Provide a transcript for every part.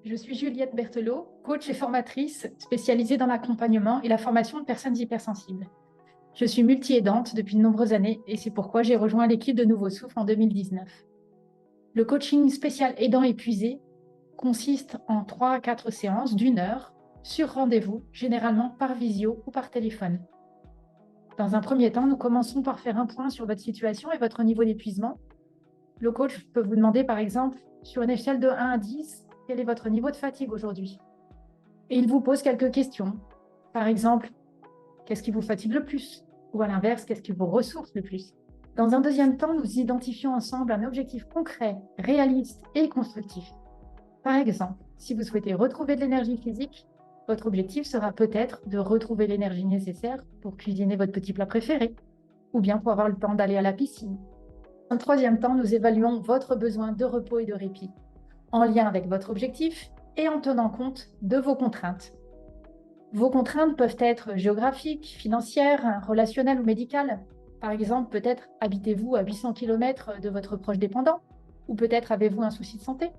Je suis Juliette Berthelot, coach et formatrice spécialisée dans l'accompagnement et la formation de personnes hypersensibles. Je suis multi-aidante depuis de nombreuses années et c'est pourquoi j'ai rejoint l'équipe de Nouveau Souffle en 2019. Le coaching spécial aidant épuisé consiste en 3 à 4 séances d'une heure sur rendez-vous, généralement par visio ou par téléphone. Dans un premier temps, nous commençons par faire un point sur votre situation et votre niveau d'épuisement. Le coach peut vous demander par exemple, sur une échelle de 1 à 10, quel est votre niveau de fatigue aujourd'hui? Et il vous pose quelques questions. Par exemple, qu'est-ce qui vous fatigue le plus? Ou à l'inverse, qu'est-ce qui vous ressource le plus? Dans un deuxième temps, nous identifions ensemble un objectif concret, réaliste et constructif. Par exemple, si vous souhaitez retrouver de l'énergie physique, votre objectif sera peut-être de retrouver l'énergie nécessaire pour cuisiner votre petit plat préféré, ou bien pour avoir le temps d'aller à la piscine. En troisième temps, nous évaluons votre besoin de repos et de répit, en lien avec votre objectif et en tenant compte de vos contraintes. Vos contraintes peuvent être géographiques, financières, relationnelles ou médicales. Par exemple, peut-être habitez-vous à 800 km de votre proche dépendant, ou peut-être avez-vous un souci de santé.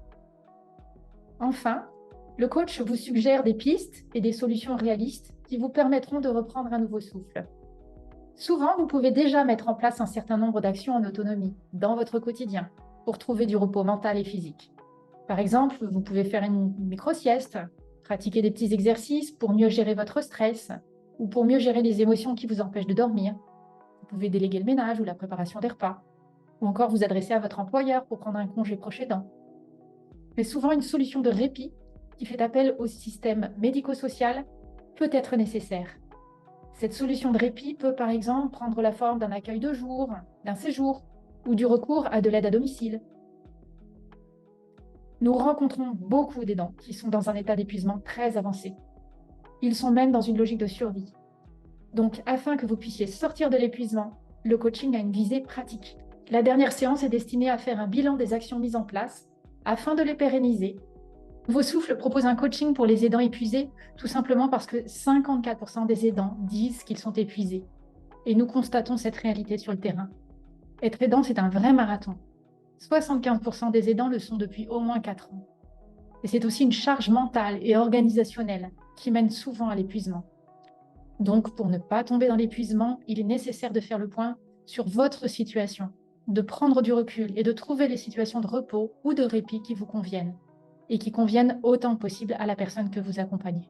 Enfin, le coach vous suggère des pistes et des solutions réalistes qui vous permettront de reprendre un nouveau souffle. Souvent, vous pouvez déjà mettre en place un certain nombre d'actions en autonomie dans votre quotidien pour trouver du repos mental et physique. Par exemple, vous pouvez faire une micro-sieste, pratiquer des petits exercices pour mieux gérer votre stress ou pour mieux gérer les émotions qui vous empêchent de dormir. Vous pouvez déléguer le ménage ou la préparation des repas, ou encore vous adresser à votre employeur pour prendre un congé proche aidant. Mais souvent, une solution de répit qui fait appel au système médico-social peut être nécessaire. Cette solution de répit peut par exemple prendre la forme d'un accueil de jour, d'un séjour ou du recours à de l'aide à domicile. Nous rencontrons beaucoup d'aidants qui sont dans un état d'épuisement très avancé. Ils sont même dans une logique de survie. Donc, afin que vous puissiez sortir de l'épuisement, le coaching a une visée pratique. La dernière séance est destinée à faire un bilan des actions mises en place afin de les pérenniser. Nouveau Souffle propose un coaching pour les aidants épuisés, tout simplement parce que 54% des aidants disent qu'ils sont épuisés. Et nous constatons cette réalité sur le terrain. Être aidant, c'est un vrai marathon. 75% des aidants le sont depuis au moins 4 ans. Et c'est aussi une charge mentale et organisationnelle qui mène souvent à l'épuisement. Donc, pour ne pas tomber dans l'épuisement, il est nécessaire de faire le point sur votre situation, de prendre du recul et de trouver les situations de repos ou de répit qui vous conviennent et qui conviennent autant que possible à la personne que vous accompagnez.